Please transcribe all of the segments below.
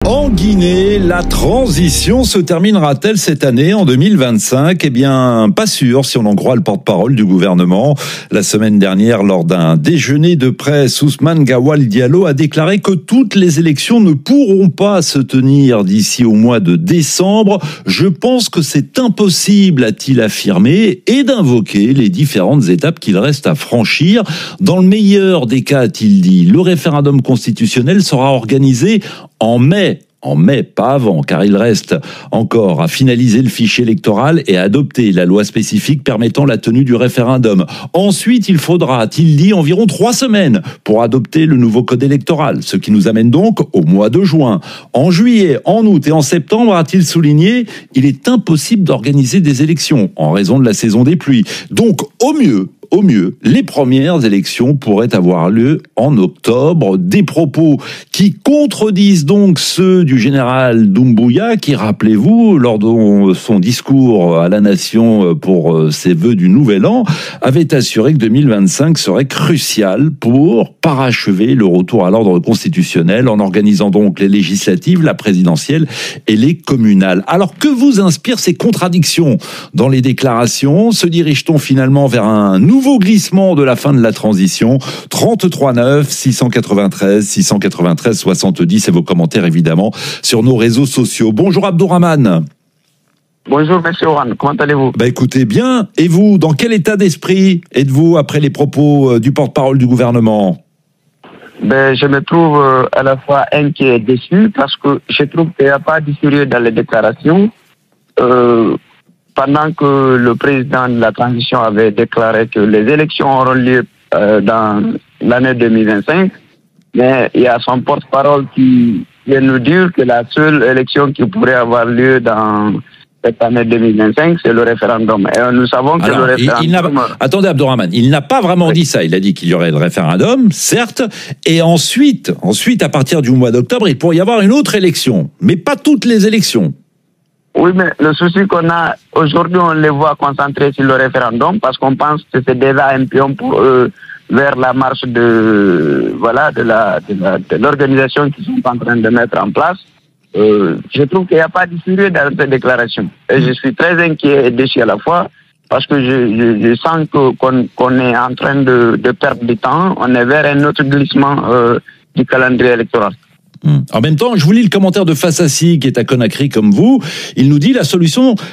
En Guinée, la transition se terminera-t-elle cette année, en 2025 ? Eh bien, pas sûr, si on en croit le porte-parole du gouvernement. La semaine dernière, lors d'un déjeuner de presse, Ousmane Gawal Diallo a déclaré que toutes les élections ne pourront pas se tenir d'ici au mois de décembre. Je pense que c'est impossible, a-t-il affirmé, et d'invoquer les différentes étapes qu'il reste à franchir. Dans le meilleur des cas, a-t-il dit, le référendum constitutionnel sera organisé en mai, pas avant, car il reste encore à finaliser le fichier électoral et à adopter la loi spécifique permettant la tenue du référendum. Ensuite, il faudra, a-t-il dit, environ 3 semaines pour adopter le nouveau code électoral, ce qui nous amène donc au mois de juin. En juillet, en août et en septembre, a-t-il souligné, il est impossible d'organiser des élections en raison de la saison des pluies. Donc, au mieux, les premières élections pourraient avoir lieu en octobre. Des propos qui contredisent donc ceux du général Doumbouya, qui, rappelez-vous, lors de son discours à la nation pour ses vœux du Nouvel An, avait assuré que 2025 serait crucial pour parachever le retour à l'ordre constitutionnel, en organisant donc les législatives, la présidentielle et les communales. Alors, que vous inspirent ces contradictions dans les déclarations ? Se dirige-t-on finalement vers un nouveau glissement de la fin de la transition? 33 9 693 693 70 et vos commentaires évidemment sur nos réseaux sociaux. Bonjour Abdourahmane. Bonjour monsieur Oran, comment allez-vous? Écoutez bien, et vous, dans quel état d'esprit êtes-vous après les propos du porte-parole du gouvernement? Je me trouve à la fois inquiet et déçu parce que je trouve qu'il n'y a pas de sérieux dans les déclarations. Pendant que le président de la transition avait déclaré que les élections auront lieu dans l'année 2025, mais il y a son porte-parole qui vient nous dire que la seule élection qui pourrait avoir lieu dans cette année 2025, c'est le référendum. Et nous savons que le référendum... Attendez Abdourahmane, il n'a pas vraiment dit ça. Il a dit qu'il y aurait le référendum, certes, et ensuite, à partir du mois d'octobre, il pourrait y avoir une autre élection, mais pas toutes les élections. Oui, mais le souci qu'on a aujourd'hui, on les voit concentrés sur le référendum parce qu'on pense que c'est déjà un pion pour eux vers la marche de l'organisation qu'ils sont en train de mettre en place. Je trouve qu'il n'y a pas de sérieux dans cette déclaration. Et je suis très inquiet et déçu à la fois parce que je sens qu'on est en train de perdre du temps. On est vers un autre glissement du calendrier électoral. En même temps, je vous lis le commentaire de Fassassi, qui est à Conakry comme vous. Il nous dit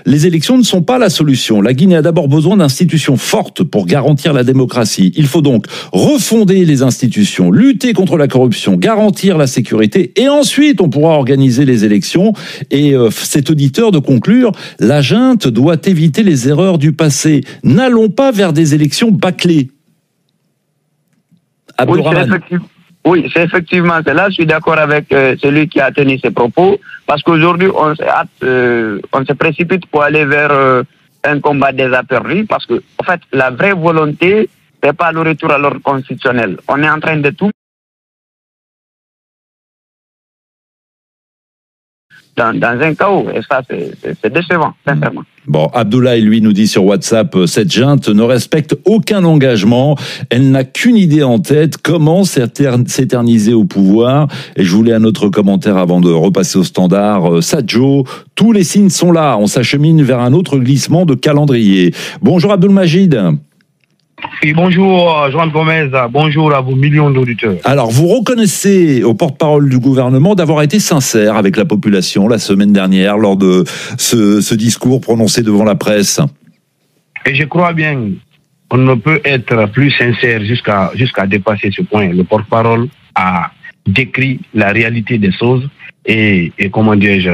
les élections ne sont pas la solution. La Guinée a d'abord besoin d'institutions fortes pour garantir la démocratie. Il faut donc refonder les institutions, lutter contre la corruption, garantir la sécurité, et ensuite on pourra organiser les élections. Et cet auditeur de conclure, la junte doit éviter les erreurs du passé. N'allons pas vers des élections bâclées. Abdourahmane. Oui, c'est effectivement cela. Je suis d'accord avec celui qui a tenu ses propos, parce qu'aujourd'hui, on se précipite pour aller vers un combat déjà perdu, parce que, en fait, la vraie volonté, c'est pas le retour à l'ordre constitutionnel. On est en train de tout dans un chaos, et ça, c'est décevant, sincèrement. Bon, Abdoulaye, lui, nous dit sur WhatsApp, cette junte ne respecte aucun engagement, elle n'a qu'une idée en tête, comment s'éterniser au pouvoir. Et je voulais un autre commentaire avant de repasser au standard. Sadjo, tous les signes sont là, on s'achemine vers un autre glissement de calendrier. Bonjour Abdelmajid. Oui, bonjour Joan Gomez, bonjour à vos millions d'auditeurs. Alors, vous reconnaissez au porte-parole du gouvernement d'avoir été sincère avec la population la semaine dernière lors de ce discours prononcé devant la presse. Et je crois bien qu'on ne peut être plus sincère jusqu'à dépasser ce point. Le porte-parole a décrit la réalité des choses et comment dirais-je,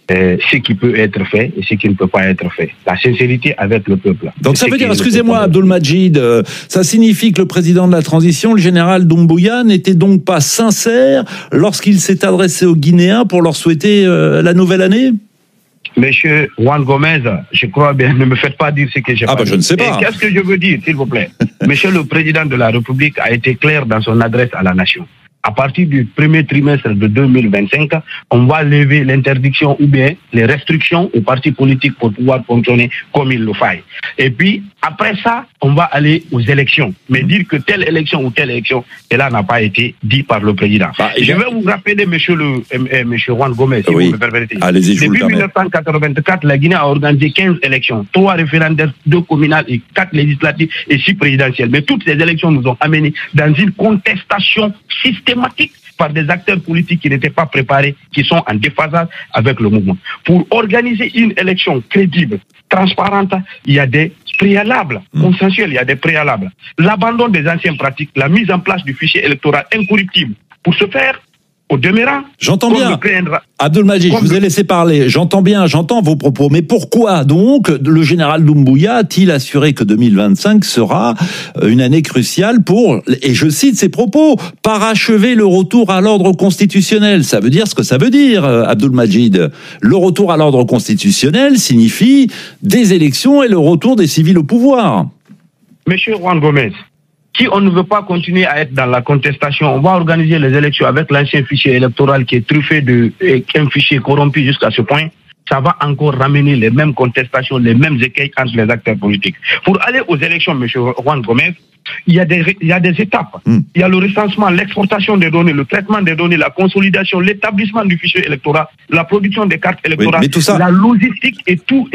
ce qui peut être fait et ce qui ne peut pas être fait. La sincérité avec le peuple. Donc ça veut dire, excusez-moi Abdelmajid, ça signifie que le président de la transition, le général Doumbouya, n'était donc pas sincère lorsqu'il s'est adressé aux Guinéens pour leur souhaiter la nouvelle année? Monsieur Juan Gomez, je crois bien, ne me faites pas dire ce que j'ai pas dit. Je ne sais pas. Et qu'est-ce que je veux dire, s'il vous plaît? Monsieur le président de la République a été clair dans son adresse à la nation, à partir du premier trimestre de 2025, on va lever l'interdiction ou bien les restrictions aux partis politiques pour pouvoir fonctionner comme il le faille. Et puis, après ça, on va aller aux élections. Mais dire que telle élection ou telle élection, cela n'a pas été dit par le président. Je vais vous rappeler, monsieur Juan Gomez, si vous me permettez. Allez-y, je vous le permets. Depuis 1984, la Guinée a organisé 15 élections, 3 référendaires, 2 communales et 4 législatives et 6 présidentielles. Mais toutes ces élections nous ont amenés dans une contestation systématique par des acteurs politiques qui n'étaient pas préparés, qui sont en déphasage avec le mouvement. Pour organiser une élection crédible, transparente, il y a des préalables, consensuels, il y a des préalables. L'abandon des anciennes pratiques, la mise en place du fichier électoral incorruptible. Pour ce faire, au demeurant, j'entends bien. Abdelmadjid, je vous ai laissé parler. J'entends bien, j'entends vos propos. Mais pourquoi donc le général Doumbouya a-t-il assuré que 2025 sera une année cruciale pour, et je cite ses propos, parachever le retour à l'ordre constitutionnel? Ça veut dire ce que ça veut dire, Abdelmadjid. Le retour à l'ordre constitutionnel signifie des élections et le retour des civils au pouvoir. Monsieur Juan Gomez, si on ne veut pas continuer à être dans la contestation, on va organiser les élections avec l'ancien fichier électoral qui est truffé d'un fichier corrompu jusqu'à ce point. Ça va encore ramener les mêmes contestations, les mêmes écueils entre les acteurs politiques. Pour aller aux élections, M. Juan Gomez, il y a des étapes. Il y a le recensement, l'exportation des données, le traitement des données, la consolidation, l'établissement du fichier électoral, la production des cartes électorales, oui, tout ça, la logistique et tout.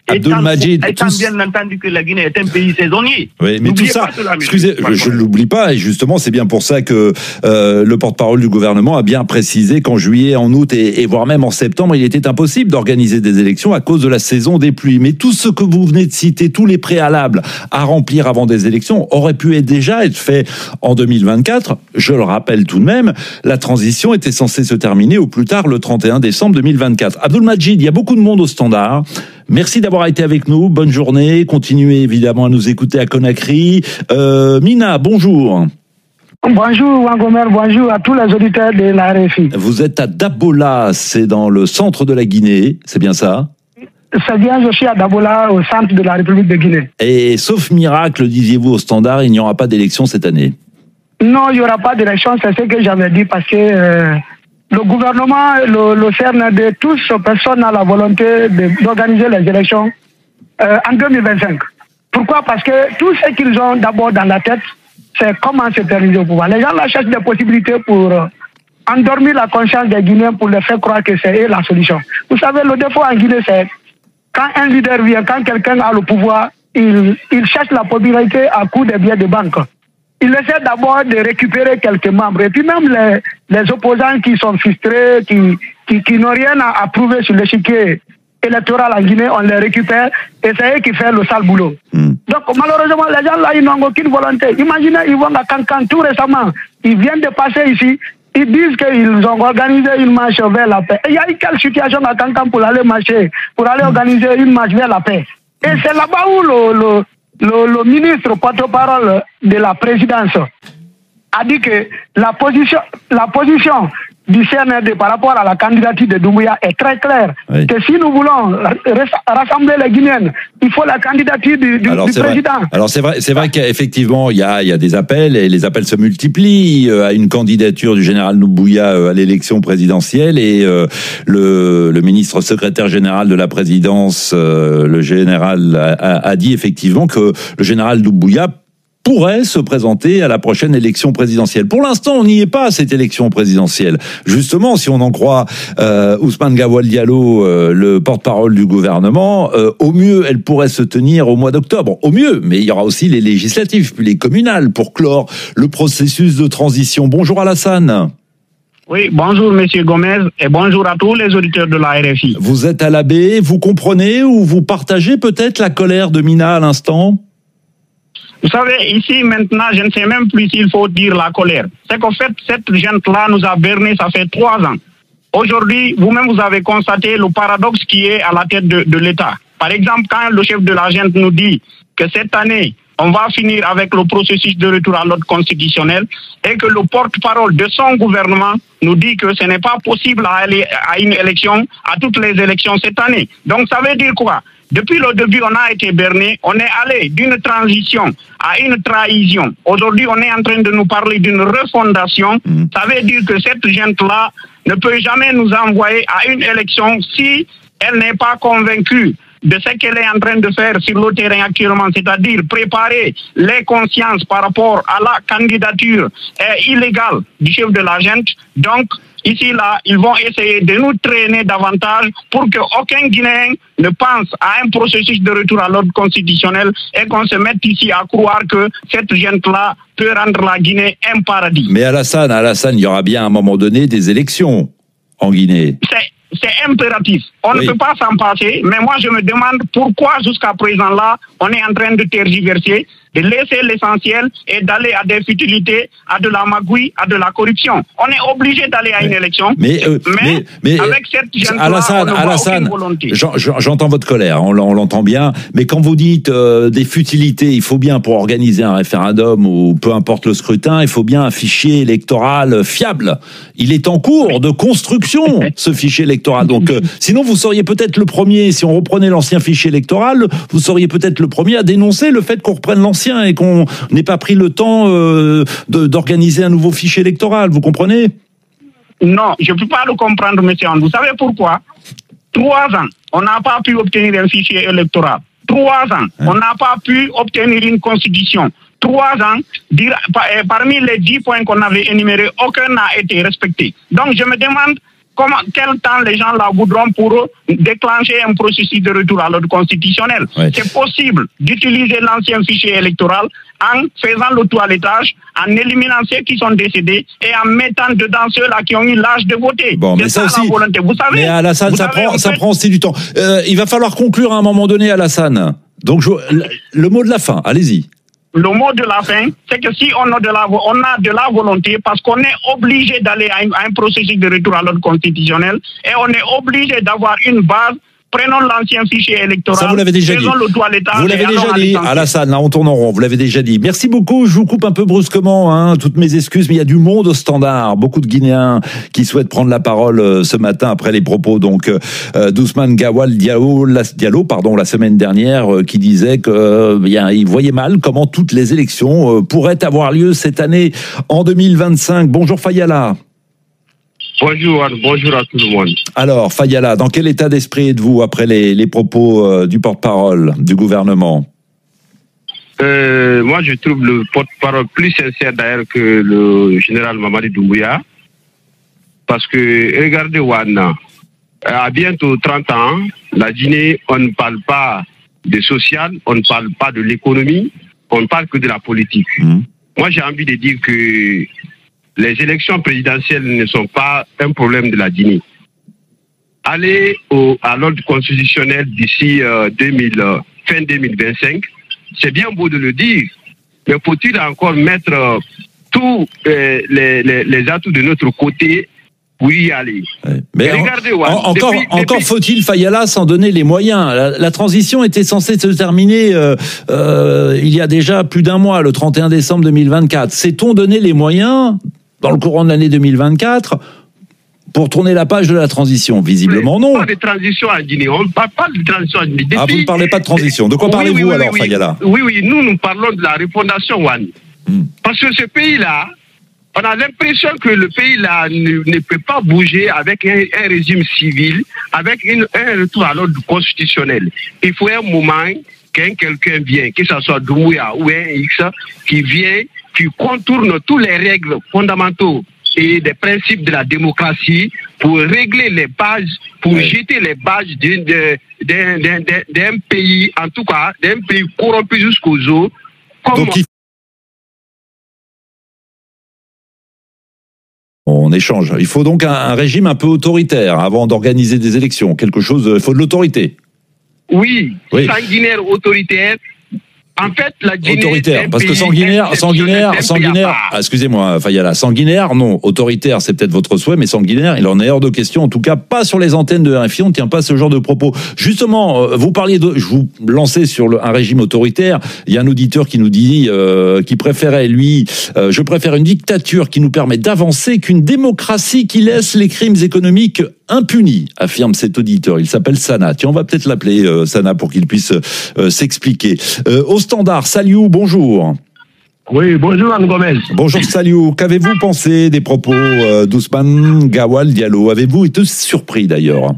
Abdelmadjid, étant bien entendu que la Guinée est un pays saisonnier. Oui, mais tout ça, excusez, je ne l'oublie pas, et justement, c'est bien pour ça que le porte-parole du gouvernement a bien précisé qu'en juillet, en août et voire même en septembre, il était impossible d'organiser des élections à cause de la saison des pluies. Mais tout ce que vous venez de citer, tous les préalables à remplir avant des élections, auraient pu déjà être fait en 2024. Je le rappelle tout de même, la transition était censée se terminer au plus tard le 31 décembre 2024. Abdelmadjid, il y a beaucoup de monde au standard. Merci d'avoir été avec nous. Bonne journée. Continuez évidemment à nous écouter à Conakry. Mina, bonjour. Bonjour Wangomer, bonjour à tous les auditeurs de la RFI. Vous êtes à Dabola, c'est dans le centre de la Guinée, c'est bien ça ? C'est bien, je suis à Dabola, au centre de la République de Guinée. Et sauf miracle, disiez-vous au standard, il n'y aura pas d'élection cette année? Non, il n'y aura pas d'élection, c'est ce que j'avais dit, parce que le gouvernement, le CNRD, tous, personne n'a la volonté d'organiser les élections en 2025. Pourquoi? Parce que tout ce qu'ils ont d'abord dans la tête, c'est comment se terminer au pouvoir. Les gens là cherchent des possibilités pour endormir la conscience des Guinéens, pour leur faire croire que c'est la solution. Vous savez, le défaut en Guinée, c'est quand un leader vient, quand quelqu'un a le pouvoir, il cherche la popularité à coup de billets de banque. Il essaie d'abord de récupérer quelques membres. Et puis même les opposants qui sont frustrés, qui n'ont rien à prouver sur l'échiquier électoral en Guinée, on les récupère et c'est eux qui font le sale boulot. Donc malheureusement, les gens là, ils n'ont aucune volonté. Imaginez, ils vont à Cancan tout récemment. Ils viennent de passer ici. Ils disent qu'ils ont organisé une marche vers la paix. Et il y a eu quelle situation à Cancan pour aller marcher, pour aller organiser une marche vers la paix? Et c'est là-bas où le ministre porte-parole de la présidence a dit que la position du CNRD par rapport à la candidature de Doumbouya est très claire. Oui. Que si nous voulons rassembler les Guinéens, il faut la candidature du président. Alors c'est vrai qu'effectivement il y a des appels et les appels se multiplient à une candidature du général Doumbouya à l'élection présidentielle et le ministre secrétaire général de la présidence, le général a dit effectivement que le général Doumbouya pourrait se présenter à la prochaine élection présidentielle. Pour l'instant, on n'y est pas à cette élection présidentielle. Justement, si on en croit Ousmane Gawal Diallo, le porte-parole du gouvernement, au mieux, elle pourrait se tenir au mois d'octobre. Au mieux, mais il y aura aussi les législatives, puis les communales pour clore le processus de transition. Bonjour Alassane. Oui, bonjour Monsieur Gomez et bonjour à tous les auditeurs de la RFI. Vous êtes à la baie, vous comprenez ou vous partagez peut-être la colère de Mina à l'instant ? Vous savez, ici, maintenant, je ne sais même plus s'il faut dire la colère. C'est qu'en fait, cette gente-là nous a berné, ça fait 3 ans. Aujourd'hui, vous-même, vous avez constaté le paradoxe qui est à la tête de l'État. Par exemple, quand le chef de la gente nous dit que cette année, on va finir avec le processus de retour à l'ordre constitutionnel et que le porte-parole de son gouvernement nous dit que ce n'est pas possible à aller à une élection, à toutes les élections cette année. Donc ça veut dire quoi? Depuis le début, on a été berné. On est allé d'une transition à une trahison. Aujourd'hui, on est en train de nous parler d'une refondation. Ça veut dire que cette gente-là ne peut jamais nous envoyer à une élection si elle n'est pas convaincue de ce qu'elle est en train de faire sur le terrain actuellement, c'est-à-dire préparer les consciences par rapport à la candidature illégale du chef de la junte. Donc, ici, là, ils vont essayer de nous traîner davantage pour qu'aucun Guinéen ne pense à un processus de retour à l'ordre constitutionnel et qu'on se mette ici à croire que cette junte-là peut rendre la Guinée un paradis. Mais Alassane, il y aura bien à un moment donné des élections en Guinée. C'est impératif. On ne peut pas s'en passer, mais moi je me demande pourquoi jusqu'à présent là, on est en train de tergiverser, de laisser l'essentiel et d'aller à des futilités, à de la magouille, à de la corruption. On est obligé d'aller à une élection, mais avec cette gente-là, on ne voit aucune volonté. J'entends votre colère, on l'entend bien, mais quand vous dites des futilités, il faut bien pour organiser un référendum ou peu importe le scrutin, il faut bien un fichier électoral fiable. Il est en cours de construction, ce fichier électoral. Donc, sinon, vous seriez peut-être le premier, si on reprenait l'ancien fichier électoral, vous seriez peut-être le premier à dénoncer le fait qu'on reprenne l'ancien et qu'on n'ait pas pris le temps d'organiser un nouveau fichier électoral. Vous comprenez? Non, je ne peux pas le comprendre, monsieur. Vous savez pourquoi? 3 ans, on n'a pas pu obtenir un fichier électoral. 3 ans, on n'a pas pu obtenir une constitution. 3 ans, parmi les 10 points qu'on avait énumérés, aucun n'a été respecté. Donc, je me demande quel temps les gens là voudront pour déclencher un processus de retour à l'ordre constitutionnel. Ouais. C'est possible d'utiliser l'ancien fichier électoral en faisant le toilettage, en éliminant ceux qui sont décédés et en mettant dedans ceux-là qui ont eu l'âge de voter. Bon, mais ça aussi, la volonté. Vous savez, mais Alassane, ça prend aussi du temps. Il va falloir conclure à un moment donné, Alassane. Donc, le mot de la fin, allez-y. Le mot de la fin, c'est que si on a de la volonté, parce qu'on est obligé d'aller à un processus de retour à l'ordre constitutionnel, et on est obligé d'avoir une base, prenons l'ancien fichier électoral, ça, vous l'avez déjà dit. Le toilettage. Vous l'avez déjà dit, Alassane, là on tourne en rond, vous l'avez déjà dit. Merci beaucoup, je vous coupe un peu brusquement, toutes mes excuses, mais il y a du monde au standard, beaucoup de Guinéens qui souhaitent prendre la parole ce matin après les propos d'Ousmane Gawal Diallo, la semaine dernière, qui disait qu'il voyait mal comment toutes les élections pourraient avoir lieu cette année en 2025. Bonjour Fayala. Bonjour à tout le monde. Alors, Fayala, dans quel état d'esprit êtes-vous après les propos du porte-parole du gouvernement? Moi, je trouve le porte-parole plus sincère d'ailleurs que le général Mamadi Doumbouya. Parce que, regardez Wana, à bientôt 30 ans, la Guinée, on ne parle pas de social, on ne parle pas de l'économie, on ne parle que de la politique. Moi, j'ai envie de dire que les élections présidentielles ne sont pas un problème de la Guinée. Aller à l'ordre constitutionnel d'ici fin 2025, c'est bien beau de le dire, mais faut-il encore mettre tous les atouts de notre côté pour y aller? Mais regardez, encore faut-il, Fayala, s'en donner les moyens. La transition était censée se terminer il y a déjà plus d'un mois, le 31 décembre 2024. S'est-on donné les moyens dans le courant de l'année 2024 pour tourner la page de la transition? Visiblement non. On parle de transition à Guinée. On ne parle pas de transition à Guinée. Vous ne parlez pas de transition. De quoi parlez-vous alors, Fayala? Oui, nous parlons de la refondation, Wan. Parce que ce pays-là, on a l'impression que le pays-là ne peut pas bouger avec un régime civil, avec un retour à l'ordre constitutionnel. Il faut un moment quelqu'un vient, que ce soit Doumbouya ou un X, qui vient, qui contourne toutes les règles fondamentaux et des principes de la démocratie pour régler les bases, pour jeter les bases d'un pays, en tout cas, d'un pays corrompu jusqu'aux os. On échange. Il faut donc un régime un peu autoritaire avant d'organiser des élections. Quelque chose, il faut de l'autorité. Oui, sanguinaire, autoritaire. En fait, la Guinée... Autoritaire, parce que sanguinaire, excusez-moi, Fayala, sanguinaire, non. Autoritaire, c'est peut-être votre souhait, mais sanguinaire, il en est hors de question. En tout cas, pas sur les antennes de RFI, on ne tient pas ce genre de propos. Justement, vous parliez je vous lançais sur un régime autoritaire. Il y a un auditeur qui nous dit, qui préférait, lui, je préfère une dictature qui nous permet d'avancer qu'une démocratie qui laisse les crimes économiques impuni, affirme cet auditeur. Il s'appelle Sana. Tiens, on va peut-être l'appeler Sana pour qu'il puisse s'expliquer. Au standard, Saliou, bonjour. Oui, bonjour Anne Gomez. Bonjour Saliou. Qu'avez-vous pensé des propos d'Ousmane Gawal Diallo? Avez-vous été surpris d'ailleurs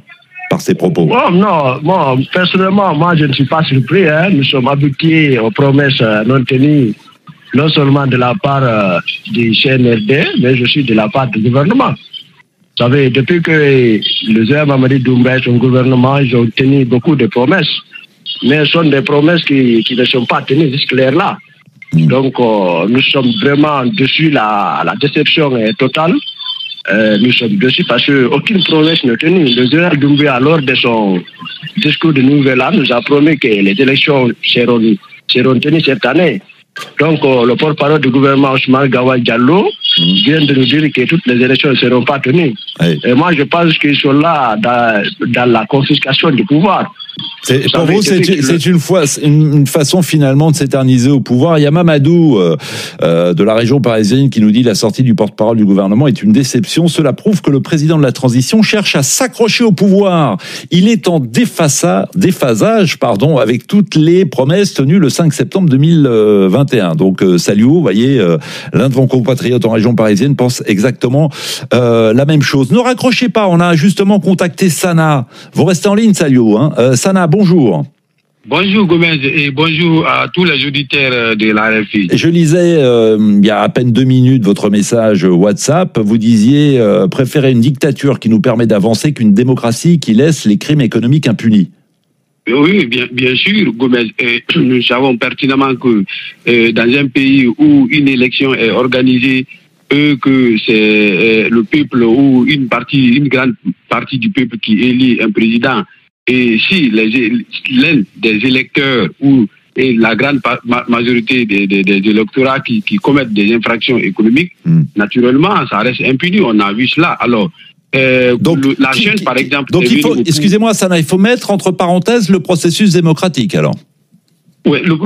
par ces propos? Oh, non, moi, personnellement, je ne suis pas surpris. Nous sommes habitués aux promesses non tenues, non seulement de la part du CNRD, mais aussi de la part du gouvernement. Vous savez, depuis que le général Mamadi Doumbouya et son gouvernement, ils ont tenu beaucoup de promesses, mais ce sont des promesses qui ne sont pas tenues jusque-là. Donc, nous sommes vraiment dessus, la déception est totale. Nous sommes dessus parce qu'aucune promesse n'est tenue. Le général Doumbouya, lors de son discours de Nouvel An, nous a promis que les élections seront tenues cette année. Donc, le porte-parole du gouvernement, Ousmane Gawal Diallo, vient de nous dire que toutes les élections ne seront pas tenues. Oui. Et moi, je pense qu'ils sont là dans la confiscation du pouvoir. Pour vous, c'est une façon finalement de s'éterniser au pouvoir. Il y a Mamadou de la région parisienne qui nous dit la sortie du porte-parole du gouvernement est une déception. Cela prouve que le président de la transition cherche à s'accrocher au pouvoir. Il est en déphasage avec toutes les promesses tenues le 5 septembre 2021. Donc, Saliou, vous voyez, l'un de vos compatriotes en région parisienne pense exactement la même chose. Ne raccrochez pas, on a justement contacté Sana. Vous restez en ligne, Saliou, hein. Sana, bonjour. Bonjour Gomez et bonjour à tous les auditeurs de la RFI. Je lisais il y a à peine 2 minutes votre message WhatsApp. Vous disiez préférer une dictature qui nous permet d'avancer qu'une démocratie qui laisse les crimes économiques impunis. Oui, bien sûr, Gomez. Nous savons pertinemment que dans un pays où une élection est organisée, que c'est le peuple ou une grande partie du peuple qui élit un président. Et si l'un des électeurs ou la grande majorité des électorats qui commettent des infractions économiques, naturellement, ça reste impuni. On a vu cela. Alors, la chaîne, par exemple... Donc, excusez-moi, Sana, il faut mettre entre parenthèses le processus démocratique, alors. Oui, le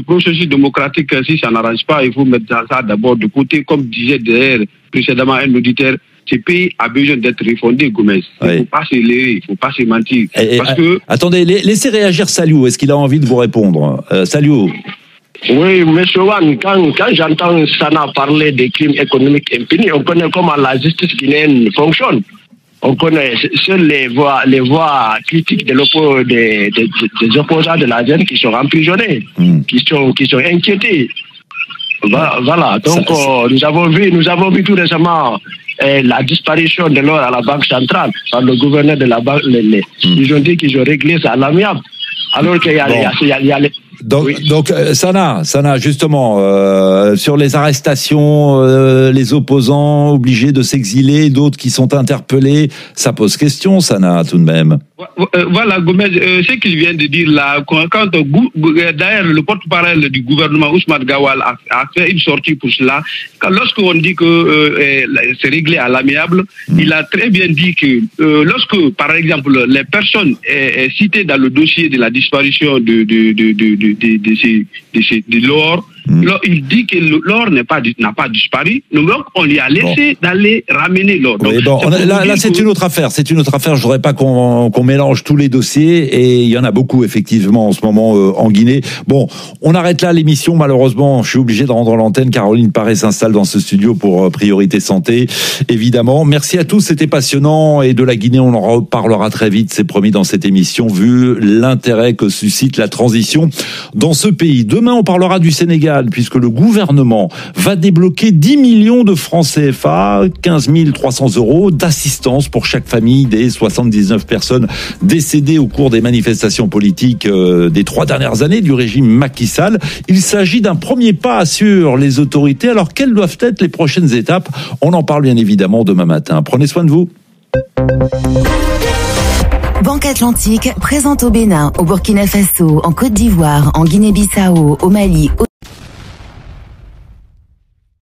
processus démocratique, si ça n'arrange pas, il faut mettre ça d'abord de côté. Comme disait d'ailleurs précédemment un auditeur, ce pays a besoin d'être refondé, Gomez. Il ne faut pas se leurrer, il ne faut pas se mentir. Attendez, laissez réagir Saliou. Est-ce qu'il a envie de vous répondre? Saliou. Oui, M. Wan, quand j'entends Sana parler des crimes économiques impunis, on connaît comment la justice guinéenne fonctionne. On connaît seules les voix critiques des opposants de la ZN qui sont emprisonnés, qui sont inquiétés. Voilà. Donc, nous avons vu tout récemment la disparition de l'or à la Banque centrale par le gouverneur de la banque. Ils ont dit qu'ils ont réglé ça à l'amiable. Alors qu'il y a les... Donc, Sana, justement, sur les arrestations, les opposants obligés de s'exiler, d'autres qui sont interpellés, ça pose question, Sana, tout de même. Voilà, Gomez, ce qu'il vient de dire là, d'ailleurs, le porte-parole du gouvernement, Ousmane Gawal, a fait une sortie pour cela. Lorsqu'on dit que c'est réglé à l'amiable, il a très bien dit que lorsque, par exemple, les personnes citées dans le dossier de la disparition de l'or, il dit que l'or n'a pas disparu, donc on lui a laissé d'aller ramener l'or. Oui, là c'est une autre affaire. Je ne voudrais pas qu'on mélange tous les dossiers, et il y en a beaucoup effectivement en ce moment en Guinée. Bon, on arrête là l'émission, malheureusement, je suis obligé de rendre l'antenne. Caroline Paré s'installe dans ce studio pour Priorité Santé, évidemment. Merci à tous, c'était passionnant, et de la Guinée, on en reparlera très vite, c'est promis dans cette émission, vu l'intérêt que suscite la transition dans ce pays. Demain, on parlera du Sénégal, puisque le gouvernement va débloquer 10 millions de francs CFA, 15 300 € d'assistance pour chaque famille des 79 personnes décédées au cours des manifestations politiques des 3 dernières années du régime Macky Sall. Il s'agit d'un premier pas, assurent les autorités. Alors, quelles doivent être les prochaines étapes? On en parle bien évidemment demain matin. Prenez soin de vous. Banque Atlantique présente au Bénin, au Burkina Faso, en Côte d'Ivoire, en Guinée-Bissau, au Mali,